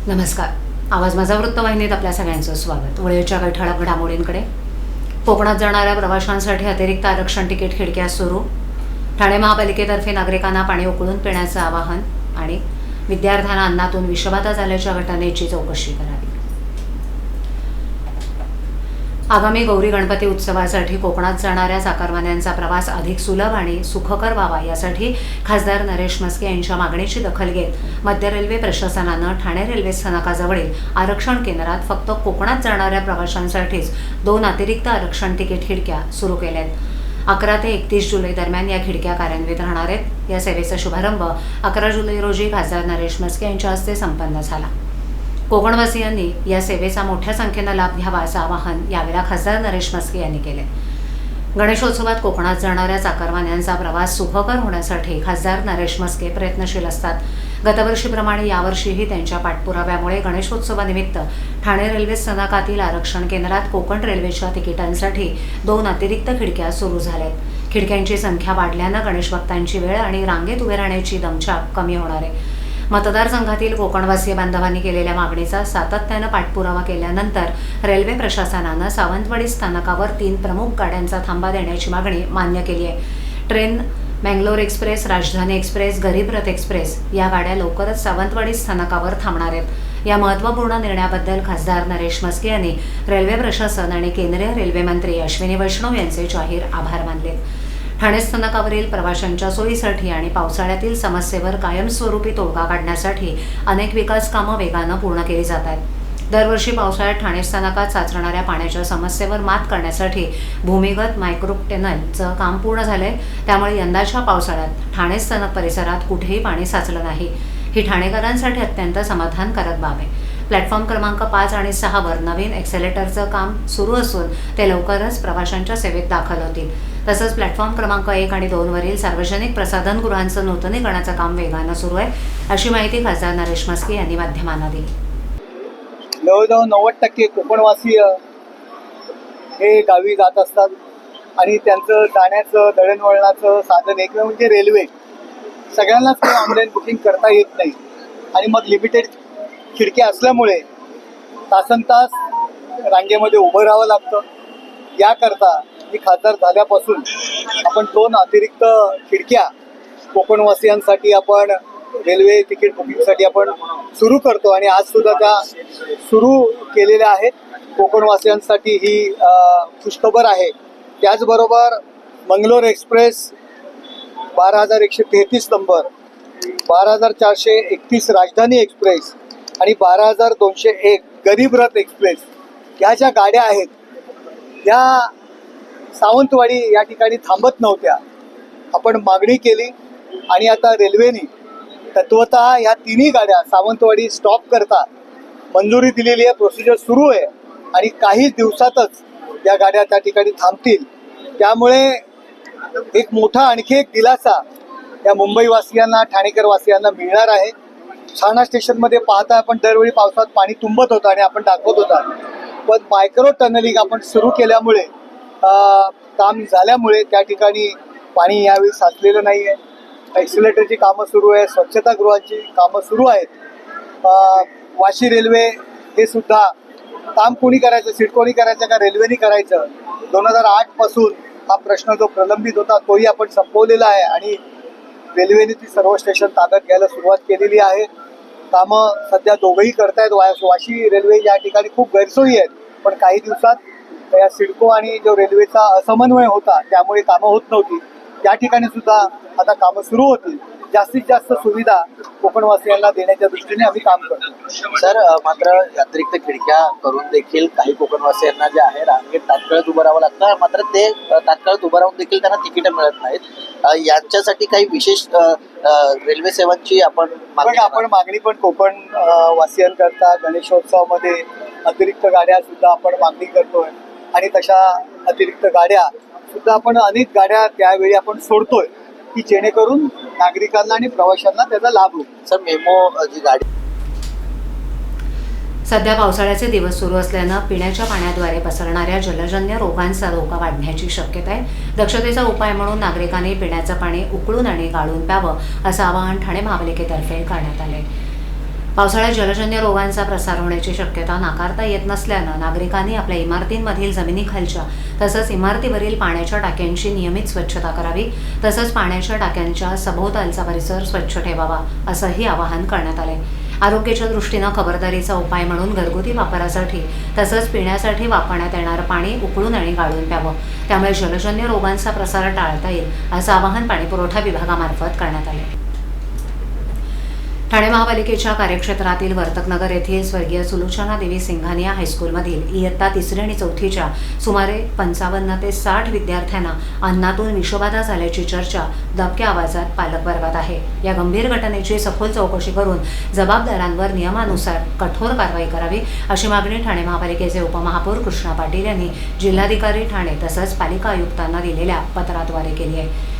नमस्कार. आवाज माझा वृत्तवाहिनीत आपल्या सगळ्यांचं स्वागत. वेळेच्या काही ठळक घडामोडींकडे. कोकणात जाणाऱ्या प्रवाशांसाठी अतिरिक्त आरक्षण तिकीट खिडक्या सुरू. ठाणे महापालिकेतर्फे नागरिकांना पाणी उकळून पिण्याचं आवाहन. आणि विद्यार्थ्यांना अन्नातून विषबाधा झाल्याच्या घटनेची चौकशी करावी. आगामी गौरी गणपती उत्सवासाठी कोकणात जाणाऱ्या चाकरमान्यांचा प्रवास अधिक सुलभ आणि सुखकर व्हावा यासाठी खासदार नरेश म्हस्के यांच्या मागणीची दखल घेत मध्य रेल्वे प्रशासनानं ठाणे रेल्वे स्थानकाजवळील आरक्षण केंद्रात फक्त कोकणात जाणाऱ्या प्रवाशांसाठीच 2 अतिरिक्त आरक्षण तिकीट खिडक्या सुरू केल्या आहेत. 11 ते 31 जुलै दरम्यान या खिडक्या कार्यान्वित राहणार आहेत. या सेवेचा शुभारंभ 11 जुलै रोजी खासदार नरेश म्हस्के यांच्या हस्ते संपन्न झाला. कोकणवासियांनी या सेवेचा मोठ्या संख्येनं लाभ घ्यावा असं आवाहन यावेळेला खासदार नरेश म्हस्के यांनी केले. गणेशोत्सवात कोकणात जाणाऱ्या चाकरमान्यांचा प्रवास सुखकर होण्यासाठी खासदार नरेश म्हस्के प्रयत्नशील असतात. गतवर्षीप्रमाणे यावर्षीही त्यांच्या पाठपुराव्यामुळे गणेशोत्सवानिमित्त ठाणे रेल्वे स्थानकातील आरक्षण केंद्रात कोकण रेल्वेच्या तिकिटांसाठी 2 अतिरिक्त खिडक्या सुरू झाल्यात. खिडक्यांची संख्या वाढल्यानं गणेश भक्तांची वेळ आणि रांगेत उभे राहण्याची दमछाक कमी होणार आहे. मतदारसंघातील कोकणवासीय बांधवांनी केलेल्या मागणीचा सातत्यानं पाठपुरावा केल्यानंतर रेल्वे प्रशासनानं सावंतवाडी स्थानकावर 3 प्रमुख गाड्यांचा थांबा देण्याची मागणी मान्य केली आहे. ट्रेन मंगलोर एक्सप्रेस, राजधानी एक्सप्रेस, गरीब रथ एक्सप्रेस या गाड्या लवकरच सावंतवाडी स्थानकावर थांबणार आहेत. या महत्त्वपूर्ण निर्णयाबद्दल खासदार नरेश म्हस्के यांनी रेल्वे प्रशासन आणि केंद्रीय रेल्वे मंत्री अश्विनी वैष्णव यांचे जाहीर आभार मानले. ठाणे स्थानकावरील प्रवाशांच्या सोयीसाठी आणि पावसाळ्यातील समस्येवर कायमस्वरूपी तोडगा काढण्यासाठी अनेक विकास कामं वेगानं पूर्ण केली जात आहेत. दरवर्षी पावसाळ्यात ठाणे स्थानकात साचणाऱ्या पाण्याच्या समस्येवर मात करण्यासाठी भूमिगत मायक्रो टनेलचं काम पूर्ण झालंय. त्यामुळे यंदाच्या पावसाळ्यात ठाणे स्थानक परिसरात कुठेही पाणी साचलं नाही. ही ठाणेकरांसाठी अत्यंत समाधानकारक बाब आहे. प्लॅटफॉर्म क्रमांक 5 आणि 6 वर नवीन एक्सेलेटरचं काम सुरू असून ते लवकरच प्रवाशांच्या सेवेत दाखल होतील. तसंच प्लॅटफॉर्म क्रमांक 1 आणि 2 वरील सार्वजनिक प्रसाधनगृहांचं नूतनीकरणाचं काम वेगानं सुरू आहे, अशी माहिती खासदार नरेश म्हस्के यांनी माध्यमांना दिली. जवळजवळ 90% कोकणवासीय हे गावी जात असतात आणि त्यांचं जाण्याचं दळणवळणाचं साधन एकमेव म्हणजे रेल्वे. सगळ्यांनाच काही ऑनलाईन बुकिंग करता येत नाही आणि मग लिमिटेड खिडक्या असल्यामुळे तासनतास रांगेमध्ये उभं राहावं लागतं. याकरता मी खासदार झाल्यापासून आपण 2 अतिरिक्त खिडक्या कोकणवासियांसाठी आपण रेल्वे तिकीट बुकिंगसाठी आपण सुरू करतो आणि आज सुद्धा त्या सुरू केलेल्या आहेत. कोकणवासियांसाठी ही खुशखबर आहे. त्याचबरोबर मंगलोर एक्सप्रेस 12,133 नंबर, 12,431 राजधानी एक्सप्रेस आणि 12,201 गरीब रथ एक्सप्रेस ह्या ज्या गाड्या आहेत या सावंतवाडी या ठिकाणी थांबत नव्हत्या. आपण मागणी केली आणि आता रेल्वेने तत्वतः ह्या 3ही गाड्या सावंतवाडी स्टॉप करता मंजुरी दिलेली आहे. प्रोसिजर सुरू आहे आणि काही दिवसातच या गाड्या त्या ठिकाणी थांबतील. त्यामुळे एक मोठा आणखी एक दिलासा या मुंबईवासियांना, ठाणेकरवासियांना मिळणार आहे. छावणा स्टेशनमध्ये पाहता आपण दरवेळी पावसात पाणी तुंबत होतं आणि आपण दाखवत होता, पण मायक्रो टनेलिंग आपण सुरू केल्यामुळे काम झाल्यामुळे त्या ठिकाणी पाणी यावेळी साचलेलं नाही आहे. एक्सिलेटरची कामं सुरू आहे, स्वच्छतागृहाची कामं सुरू आहेत. वाशी रेल्वे हे सुद्धा काम कोणी करायचं, सिडकोनी करायचं का रेल्वेनी करायचं, 2008 पासून हा प्रश्न जो प्रलंबित होता तोही आपण संपवलेला आहे आणि रेल्वेने ती सर्व स्टेशन ताब्यात घ्यायला सुरुवात केलेली आहे. कामं सध्या दोघंही करतायत. वाशी रेल्वे या ठिकाणी खूप गैरसोयी आहेत, पण काही दिवसात या सिडको आणि जो रेल्वेचा असमन्वय होता त्यामुळे कामं होत नव्हती. त्या ठिकाणी सुद्धा आता कामं सुरू होतील. जास्तीत जास्त सुविधा कोकणवासियांना देण्याच्या दृष्टीने आम्ही काम करतो. सर, मात्र अतिरिक्त खिडक्या करून देखील काही कोकणवासियांना जे आहे रांगेत तात्काळात उभं राहावं लागतं, मात्र ते तात्काळात उभं राहून देखील त्यांना तिकीटं मिळत नाहीत. यांच्यासाठी काही विशेष रेल्वे सेवांची आपण मागणी पण कोकण वासियांकरता गणेशोत्सवामध्ये अतिरिक्त गाड्या सुद्धा आपण मागणी करतोय आणि तशा अतिरिक्त गाड्या सुद्धा आपण अनेक गाड्या त्यावेळी आपण सोडतोय की जेणेकरून नागरिकांना आणि प्रवाशांना त्याचा लाभ होईल. सर, मेमो जी गाडी सध्या पावसाळ्याचे दिवस सुरू असल्यानं पिण्याच्या पाण्याद्वारे पसरणाऱ्या जलजन्य रोगांचा धोका वाढण्याची शक्यता आहे. दक्षतेचा उपाय म्हणून नागरिकांनी पिण्याचं पाणी उकळून आणि गाळून प्यावं असं आवाहन ठाणे महापालिकेतर्फे करण्यात आले. पावसाळ्यात जलजन्य रोगांचा प्रसार होण्याची शक्यता नाकारता येत नसल्यानं नागरिकांनी आपल्या इमारतींमधील जमिनीखालच्या तसंच इमारतीवरील पाण्याच्या टाक्यांची नियमित स्वच्छता करावी, तसंच पाण्याच्या टाक्यांच्या सभोवतालचा परिसर स्वच्छ ठेवावा, असंही आवाहन करण्यात आले. आरोग्याच्या दृष्टीनं खबरदारीचा उपाय म्हणून घरगुती वापरासाठी तसंच पिण्यासाठी वापरण्यात येणारं पाणी उकळून आणि गाळून प्यावं. त्यामुळे जलजन्य रोगांचा प्रसार टाळता येईल, असं आवाहन पाणीपुरवठा विभागामार्फत करण्यात आले. ठाणे महापालिकेच्या कार्यक्षेत्रातील वर्तकनगर येथील स्वर्गीय सुलोचना देवी सिंघानिया हायस्कूलमधील इयत्ता 3री आणि 4थीच्या सुमारे 55 ते 60 विद्यार्थ्यांना अन्नातून विषबाधा झाल्याची चर्चा दबक्या आवाजात पालकवर्गात आहे. या गंभीर घटनेची सखोल चौकशी करून जबाबदारांवर नियमानुसार कठोर कारवाई करावी, अशी मागणी ठाणे महापालिकेचे उपमहापौर कृष्णा पाटील यांनी जिल्हाधिकारी ठाणे तसंच पालिका आयुक्तांना दिलेल्या पत्राद्वारे केली आहे.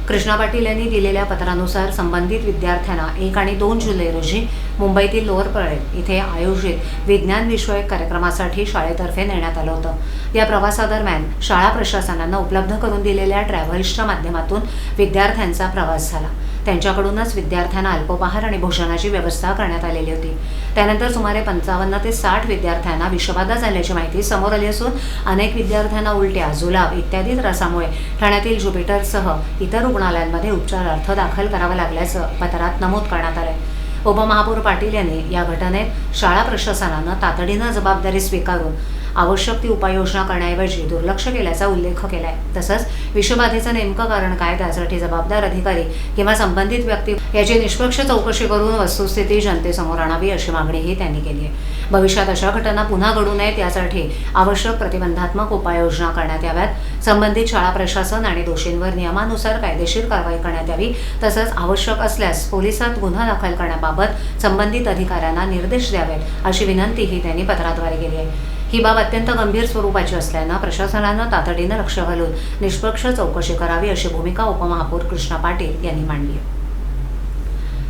कृष्णा पाटील यांनी दिलेल्या पत्रानुसार संबंधित विद्यार्थ्यांना 1 आणि 2 जुलै रोजी मुंबईतील लोअर परेल इथे आयोजित विज्ञान विषयक कार्यक्रमासाठी शाळेतर्फे नेण्यात आलं होतं. या प्रवासादरम्यान शाळा प्रशासनानं उपलब्ध करून दिलेल्या ट्रॅव्हल्सच्या माध्यमातून विद्यार्थ्यांचा प्रवास झाला. त्यांच्याकडूनच विद्यार्थ्यांना अल्पोपहार आणि भोजनाची व्यवस्था करण्यात आलेली होती. त्यानंतर सुमारे 55 ते 60 विद्यार्थ्यांना विषबाधा झाल्याची माहिती समोर आली असून अनेक विद्यार्थ्यांना उलट्या, जुलाब इत्यादी त्रासामुळे ठाण्यातील ज्युपिटरसह इतर रुग्णालयांमध्ये उपचारार्थ दाखल करावं लागल्याचं पत्रात नमूद करण्यात आलंय. उपमहापौर पाटील यांनी या घटनेत शाळा प्रशासनानं तातडीनं जबाबदारी स्वीकारून आवश्यक ती उपाययोजना करण्याऐवजी दुर्लक्ष केल्याचा उल्लेख केलाय. तसंच विषबाधेचं नेमकं कारण काय त्यासाठी जबाबदार अधिकारी किंवा संबंधित व्यक्ती याची निष्पक्ष चौकशी करून वस्तुस्थिती जनतेसमोर आणावी, अशी मागणीही त्यांनी केली आहे. भविष्यात अशा घटना पुन्हा घडू नयेत यासाठी आवश्यक प्रतिबंधात्मक उपाययोजना करण्यात याव्यात. संबंधित शाळा प्रशासन आणि दोषींवर नियमानुसार कायदेशीर कारवाई करण्यात यावी. तसंच आवश्यक असल्यास पोलिसात गुन्हा दाखल करण्याबाबत संबंधित अधिकाऱ्यांना निर्देश द्यावेत, अशी विनंतीही त्यांनी पत्राद्वारे केली आहे. ही बाब अत्यंत गंभीर स्वरूपाची असल्यानं प्रशासनानं तातडीनं लक्ष घालून निष्पक्ष चौकशी करावी, अशी भूमिका उपमहापौर कृष्णा पाटील यांनी मांडली.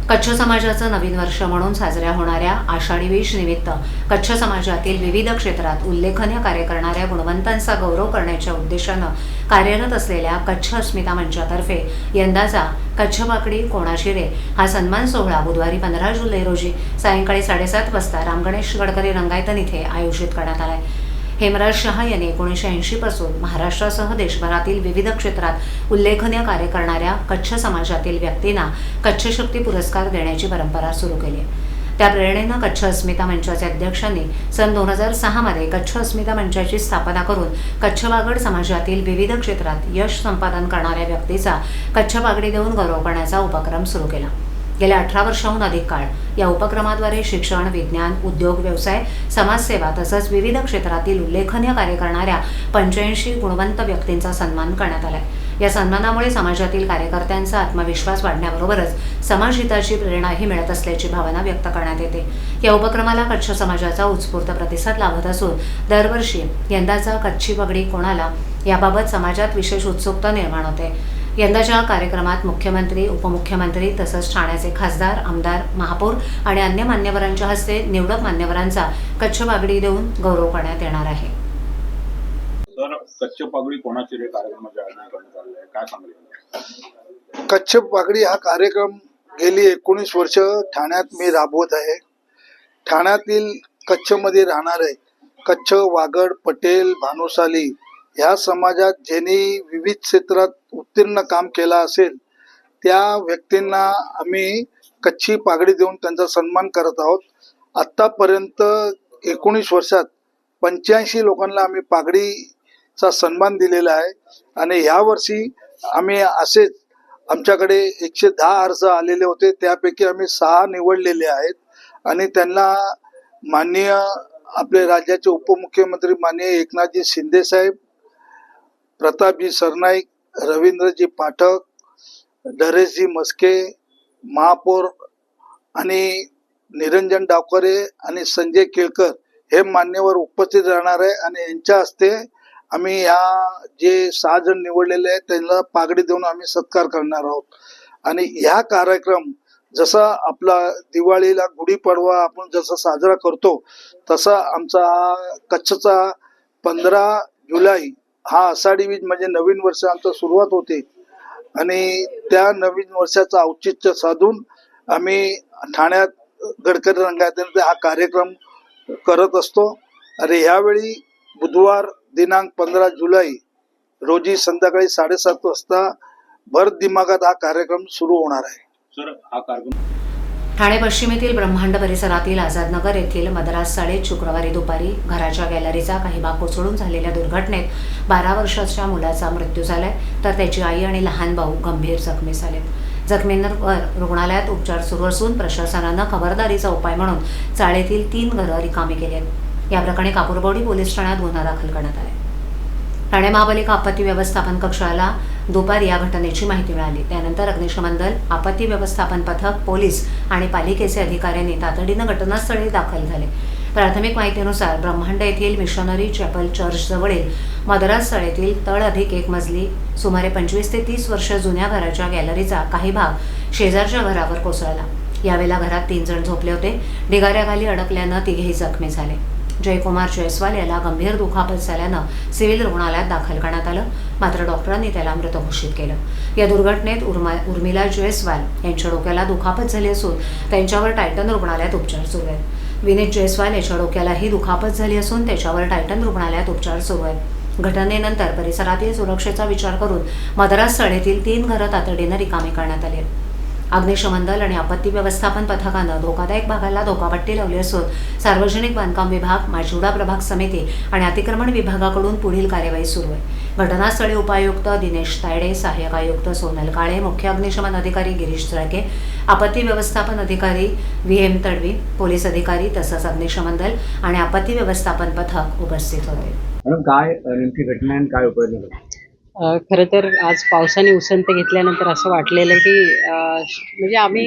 कच्छ समाजाचं नवीन वर्ष म्हणून साजऱ्या होणाऱ्या आषाढी बीज निमित्त कच्छ समाजातील विविध क्षेत्रात उल्लेखनीय कार्य करणाऱ्या गुणवंतांचा गौरव करण्याच्या उद्देशानं कार्यरत असलेल्या कच्छ अस्मिता मंचातर्फे यंदाचा कच्छ पाकडी कोणाची रे हा सन्मान सोहळा बुधवारी 15 जुलै रोजी सायंकाळी 7:30 वाजता रामगणेश गडकरी रंगायतन इथे आयोजित करण्यात आलाय. हेमराज शहा यांनी 1980 पासून महाराष्ट्रासह देशभरातील विविध क्षेत्रात उल्लेखनीय कार्य करणाऱ्या कच्छ समाजातील व्यक्तींना कच्छ शक्ती पुरस्कार देण्याची परंपरा सुरू केली आहे. त्या प्रेरणेनं कच्छ अस्मिता मंचाचे अध्यक्षांनी सन 2006 मध्ये कच्छ अस्मिता मंचाची स्थापना करून कच्छ वागड समाजातील विविध क्षेत्रात यश संपादन करणाऱ्या व्यक्तीचा कच्छ पागडी देऊन गौरव करण्याचा उपक्रम सुरू केला. गेल्या 18 वर्षांहून अधिक काळ या उपक्रमाद्वारे शिक्षण, विज्ञान, उद्योग, व्यवसाय, समाजसेवा तसंच विविध क्षेत्रातील उल्लेखनीय कार्य करणाऱ्या 85 गुणवंत व्यक्तींचा सन्मान करण्यात आलाय. या सन्मानामुळे समाजातील कार्यकर्त्यांचा आत्मविश्वास वाढण्याबरोबरच समाजहिताची प्रेरणाही मिळत असल्याची भावना व्यक्त करण्यात येते. या उपक्रमाला कच्छ समाजाचा उत्स्फूर्त प्रतिसाद लाभत असून दरवर्षी यंदाचा कच्छी पगडी कोणाला याबाबत समाजात विशेष उत्सुकता निर्माण होते. यंदाच्या कार्यक्रमात मुख्यमंत्री, उपमुख्यमंत्री तसंच ठाण्याचे खासदार, आमदार, महापौर आणि अन्य मान्यवरांच्या हस्ते निवडक मान्यवरांचा कच्छ पागडी देऊन गौरव करण्यात येणार आहे. कच्छ पागडी कोणाची रे कार्यक्रमाचे आयोजन करण्यात आले आहे, काय सांगेल? कच्छ पागडी हा कार्यक्रम गेली 19 वर्ष ठाण्यात मी राबवत आहे. ठाण्यातील कच्छमध्ये राहणारे कच्छ, वागड, पटेल, भानुशाली ह्या समाजात ज्यांनी विविध क्षेत्रात उत्तीर्ण काम केला असेल त्या व्यक्तींना आम्ही कच्छी पागडी देऊन त्यांचा सन्मान करत आहोत. आत्तापर्यंत 19 वर्षात 85 लोकांना आम्ही पागडीचा सन्मान दिलेला आहे आणि ह्या वर्षी आम्ही असेच आमच्याकडे 110 अर्ज आलेले होते, त्यापैकी आम्ही 6 निवडलेले आहेत आणि त्यांना माननीय आपले राज्याचे उपमुख्यमंत्री माननीय एकनाथजी शिंदे साहेब, प्रतापजी सरनाईक, रवींद्रजी पाठक, नरेशजी मस्के, महापौर आणि निरंजन डावकरे आणि संजय केळकर हे मान्यवर उपस्थित राहणार आहे आणि यांच्या हस्ते आम्ही ह्या जे 6 जण निवडलेले आहेत त्यांना पागडी देऊन आम्ही सत्कार करणार आहोत. आणि ह्या कार्यक्रम जसा आपला दिवाळीला गुढीपाडवा आपण जसा साजरा करतो तसा आमचा कच्छचा 15 जुलै हा आषाढी बीज म्हणजे नवीन वर्ष आमचं सुरुवात होते आणि त्या नवीन वर्षाचं औचित्य साधून आम्ही ठाण्यात गडकरी रंगायत हा कार्यक्रम करत असतो. आणि ह्यावेळी बुधवार दिनांक 15 जुलै रोजी संध्याकाळी 7:30 वाजता भर दिमागात हा कार्यक्रम सुरू होणार आहे. सर, हा कार्यक्रम ठाणे पश्चिमेतील ब्रह्मांड परिसरातील आझादनगर येथील मद्रास शाळेत शुक्रवारी दुपारी घराच्या गॅलरीचा काही भाग कोसळून झालेल्या दुर्घटनेत 12 वर्षाच्या मुलाचा मृत्यू झालाय, तर त्याची आई आणि लहान भाऊ गंभीर जखमी झालेत. जखमींवर रुग्णालयात उपचार सुरू असून प्रशासनानं खबरदारीचा उपाय म्हणून चाळीतील 3 घरं रिकामी केली आहेत. या प्रकरणी कापूरबोडी पोलीस ठाण्यात गुन्हा दाखल करण्यात आला. ठाणे महापालिका आपत्ती व्यवस्थापन कक्षाला दुपारी या घटनेची माहिती मिळाली. त्यानंतर अग्निशमन दल, आपत्ती व्यवस्थापन पथक, पोलीस आणि पालिकेचे अधिकाऱ्यांनी तातडीनं घटनास्थळी दाखल झाले. प्राथमिक माहितीनुसार ब्रह्मांड येथील मिशनरी चॅपल चर्च जवळील मद्रास शाळेतील तळ अधिक 1 मजली सुमारे 25 ते 30 वर्ष जुन्या घराच्या गॅलरीचा काही भाग शेजारच्या घरावर कोसळला. यावेळेला घरात 3 जण झोपले होते. ढिगाऱ्याखाली अडकल्यानं तिघेही जखमी झाले. जयकुमार जयस्वाल याला गंभीर दुखापत झाल्यानं सिव्हिल रुग्णालयात दाखल करण्यात आलं, मात्र डॉक्टरांनी त्याला मृत घोषित केलं. या दुर्घटनेत उर्मिला जयस्वाल यांच्या डोक्याला दुखापत झाली असून त्यांच्यावर टायटन रुग्णालयात उपचार सुरू आहेत. विनीत जयस्वाल याच्या डोक्यालाही दुखापत झाली असून त्याच्यावर टायटन रुग्णालयात उपचार सुरू आहेत. घटनेनंतर परिसरातील सुरक्षेचा विचार करून मद्रास शाळेतील 3 घरं तातडीनं रिकामी करण्यात आली. अग्निशमन दल आणि आपत्ती व्यवस्थापन पथकानं धोकादायक भागाला धोकापट्टी लावली असून सार्वजनिक बांधकाम विभाग, माजिवडा प्रभाग समिती आणि अतिक्रमण विभागाकडून पुढील कार्यवाही सुरू आहे. घटनास्थळी उपायुक्त दिनेश तायडे, सहाय्यक आयुक्त सोनल काळे, मुख्य अग्निशमन अधिकारी गिरीश जळके, आपत्ती व्यवस्थापन अधिकारी VM तडवी, पोलीस अधिकारी तसंच अग्निशमन दल आणि आपत्ती व्यवस्थापन पथक उपस्थित होते. मॅडम, काय नेमकी घटना आणि काय उपाय झाला? खरं तर आज पावसाने उसंत घेतल्यानंतर असं वाटलेलं की म्हणजे आम्ही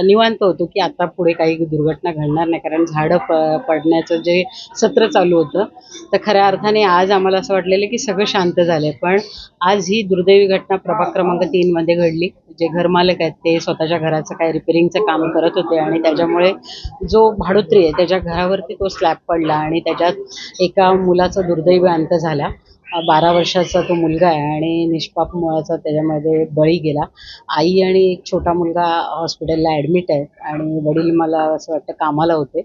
निवांत होतो की आता पुढे काही दुर्घटना घडणार नाही, कारण झाडं पडण्याचं जे सत्र चालू होतं. तर खऱ्या अर्थाने आज आम्हाला असं वाटलेलं की सगळं शांत झालं आहे. पण आज ही दुर्दैवी घटना प्रभाग क्रमांक 3 मध्ये घडली. जे घरमालक आहेत ते स्वतःच्या घराचं काही रिपेरिंगचं काम करत होते आणि त्याच्यामुळे जो भाडोत्री आहे त्याच्या घरावरती तो स्लॅब पडला आणि त्याच्यात एका मुलाचा दुर्दैवी अंत झाला. 12 वर्षाचा तो मुलगा आहे आणि निष्पाप मुलाचा त्याच्यामध्ये बळी गेला. आई आणि एक छोटा मुलगा हॉस्पिटलला ॲडमिट आहेत आणि वडील मला असं वाटतं कामाला होते.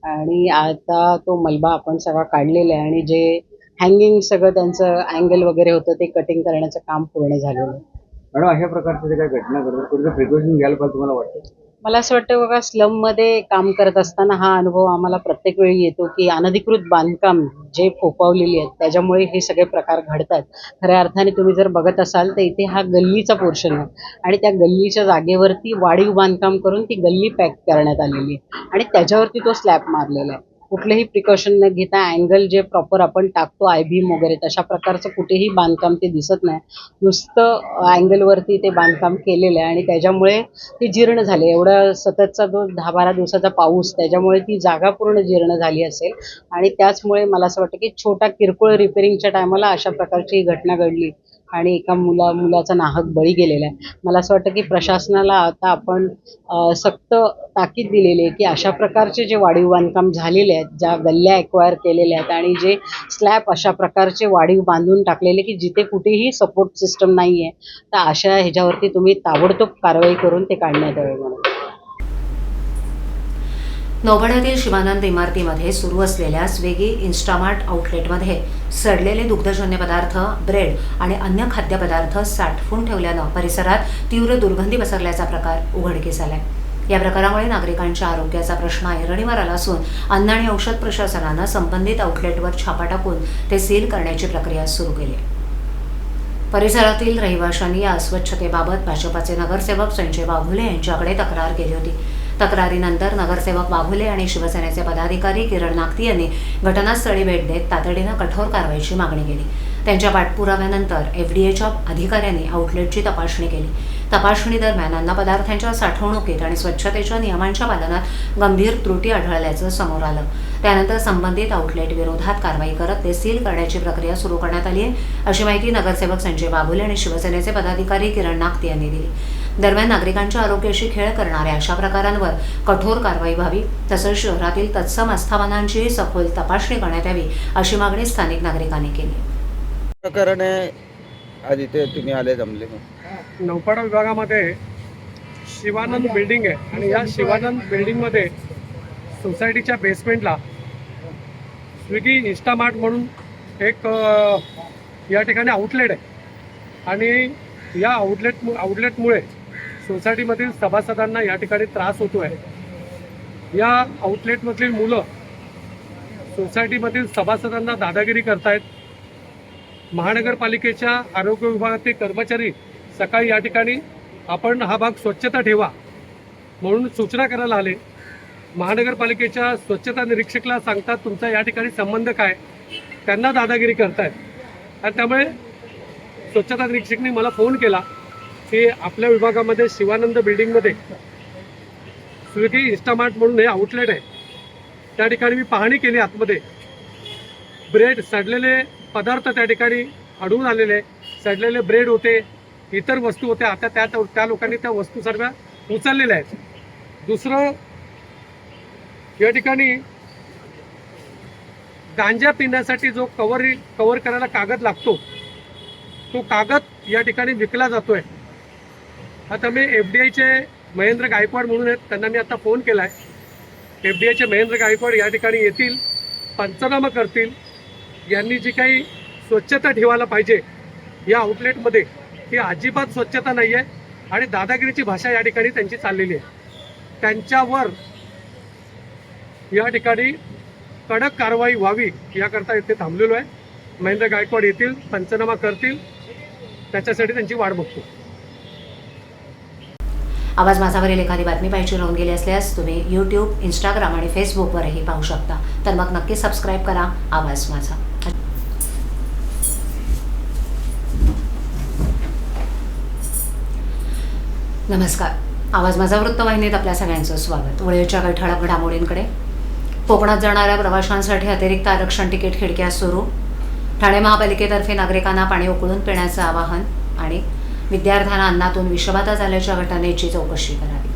आणि आता तो मलबा आपण सगळा काढलेला आहे आणि जे हँगिंग सगळं त्यांचं अँगल वगैरे होतं ते कटिंग करण्याचं काम पूर्ण झालेलं आहे. मॅडम, अशा प्रकारचे जे काही घटना घडतात कुठे प्रिकॉशन घ्यायला पाहिजे तुम्हाला वाटतं? मला असं वाटतं बघा, स्लममध्ये काम करत असताना हा अनुभव आम्हाला प्रत्येक वेळी येतो की अनधिकृत बांधकाम जे फोफावलेली आहेत त्याच्यामुळे हे सगळे प्रकार घडतात. खऱ्या अर्थाने तुम्ही जर बघत असाल तर इथे हा गल्लीचा पोर्शन आहे आणि त्या गल्लीच्या जागेवरती वाढीव बांधकाम करून ती गल्ली पॅक करण्यात आलेली आहे आणि त्याच्यावरती तो स्लॅब मारलेला आहे. कुठलेही प्रिकॉशन न घेता अँगल जे प्रॉपर आपण टाकतो आयबीम वगैरे तशा प्रकारचं कुठेही बांधकाम ते दिसत नाही. नुसतं अँगलवरती ते बांधकाम केलेलं आहे आणि त्याच्यामुळे ते जीर्ण झाले. एवढा सततचा जो 10-12 दिवसाचा पाऊस त्याच्यामुळे ती जागा पूर्ण जीर्ण झाली असेल आणि त्याचमुळे मला असं वाटतं की छोटा किरकोळ रिपेरिंगच्या टायमाला अशा प्रकारची ही घटना घडली आणि एका मुलाचा नाहक बळी गेलेला आहे. मला असं वाटतं की प्रशासनाला आता आपण सक्त ताकीद दिलेली आहे की अशा प्रकारचे जे वाढीव बांधकाम झालेले आहेत, ज्या गल्ल्या एक्वायर केलेल्या आहेत आणि जे स्लॅब अशा प्रकारचे वाढीव बांधून टाकलेले की जिथे कुठेही सपोर्ट सिस्टम नाही आहे, तर अशा ह्याच्यावरती तुम्ही ताबडतोब कारवाई करून ते काढण्यात यावे म्हणून. नौबडातील शिवानंद इमारतीमध्ये सुरू असलेल्या स्विगी इन्स्टामार्ट आउटलेटमध्ये सडलेले दुग्धजन्य पदार्थ, ब्रेड आणि अन्य खाद्यपदार्थ साठवून ठेवल्यानं परिसरात तीव्र दुर्गंधी पसरल्याचा प्रकार उघडकीस आलाय. या प्रकारामुळे नागरिकांच्या आरोग्याचा प्रश्न ऐरणीवर आला असून अन्न आणि औषध प्रशासनानं संबंधित आउटलेटवर छापा टाकून ते सील करण्याची प्रक्रिया सुरू केली. परिसरातील रहिवाशांनी या अस्वच्छतेबाबत भाजपाचे नगरसेवक संजय वाघुले यांच्याकडे तक्रार केली होती. तक्रारीनंतर नगरसेवक वाघुले आणि शिवसेनेचे पदाधिकारी किरण नागती यांनी घटनास्थळी भेट देत तातडीनं कठोर कारवाईची मागणी केली. त्यांच्या पाठपुराव्यानंतर FDAच्या अधिकाऱ्यांनी आउटलेटची तपासणी केली. तपासणी दरम्यान अन्नपदार्थांच्या साठवणुकीत आणि स्वच्छतेच्या नियमांच्या पालनात गंभीर त्रुटी आढळल्याचं समोर आलं. त्यानंतर संबंधित आउटलेट विरोधात कारवाई करत ते सील करण्याची प्रक्रिया सुरू करण्यात आली आहे, अशी माहिती नगरसेवक संजय वाघुले आणि शिवसेनेचे पदाधिकारी किरण नागती यांनी दिली. दरम्यान नागरिकांच्या आरोग्याशी खेळ करणाऱ्या अशा प्रकारांवर कठोर कारवाई व्हावी तसंच शहरातील तत्सम आस्थापनांची सखोल तपासणी करण्यात यावी अशी मागणी स्थानिक नागरिकांनी केली. प्रकरण आहे आज इथे तुम्ही आले जमले. नौपाडा विभागामध्ये शिवानंद बिल्डिंग आहे आणि या शिवानंद बिल्डिंगमध्ये सोसायटीच्या बेसमेंटला स्विगी इंस्टामार्ट म्हणून एक या ठिकाणी आउटलेट आहे आणि या आउटलेटमुळे सोसायटीमधील सभासदांना या ठिकाणी त्रास होतो आहे। या आउटलेटमधील मुलं सोसायटीमधील सभासदांना दादागिरी करतायत। महानगरपालिकेच्या आरोग्य विभागातील कर्मचारी सकाळी या ठिकाणी आपण हा भाग स्वच्छता ठेवा म्हणून सूचना करायला आले। महानगरपालिकेच्या स्वच्छता निरीक्षकला सांगतात तुमचा या ठिकाणी संबंध काय, त्यांना दादागिरी करतायत आणि त्यामुळे स्वच्छता निरीक्षकने मला फोन केला की आपल्या विभागामध्ये शिवानंद बिल्डिंगमध्ये स्विगी इंस्टामार्ट म्हणून हे आउटलेट आहे, त्या ठिकाणी मी पाहणी केली। आतमध्ये ब्रेड सडलेले पदार्थ त्या ठिकाणी आढळून आलेले, सडलेले ब्रेड होते, इतर वस्तू होत्या। आता त्या लोकांनी त्या वस्तू सर्व उचललेल्या आहेत। दुसरं, या ठिकाणी गांजा पिण्यासाठी जो कवर करायला कागद लागतो तो कागद या ठिकाणी विकला जातोय। आता मी FDIचे महेंद्र गायकवाड म्हणून आहेत, त्यांना मी आता फोन केला आहे। FDIचे महेंद्र गायकवाड या ठिकाणी येतील, पंचनामा करतील। यांनी जी काही स्वच्छता ठेवायला पाहिजे या आउटलेटमध्ये ती अजिबात स्वच्छता नाही आहे आणि दादागिरीची भाषा या ठिकाणी त्यांची चाललेली आहे। त्यांच्यावर या ठिकाणी कडक कारवाई व्हावी याकरता इथे थांबलेलो आहे। महेंद्र गायकवाड येतील, पंचनामा करतील, त्याच्यासाठी त्यांची वाट बघतो। आवाज माझावरील एखादी बातमी पाहिजे राहून गेली असल्यास तुम्ही YouTube, Instagram आणि फेसबुकवरही पाहू शकता। तर मग नक्की सबस्क्राईब करा आवाज माझा। नमस्कार, आवाज माझा वृत्तवाहिनीत आपल्या सगळ्यांचं स्वागत। वेळेच्या काही ठळक घडामोडींकडे। कोकणात जाणाऱ्या प्रवाशांसाठी अतिरिक्त आरक्षण तिकीट खिडक्या सुरू। ठाणे महापालिकेतर्फे नागरिकांना पाणी उकळून पिण्याचं आवाहन आणि विद्यार्थ्यांना अन्नातून विषबाधा झाल्याच्या घटनेची चौकशी करावी।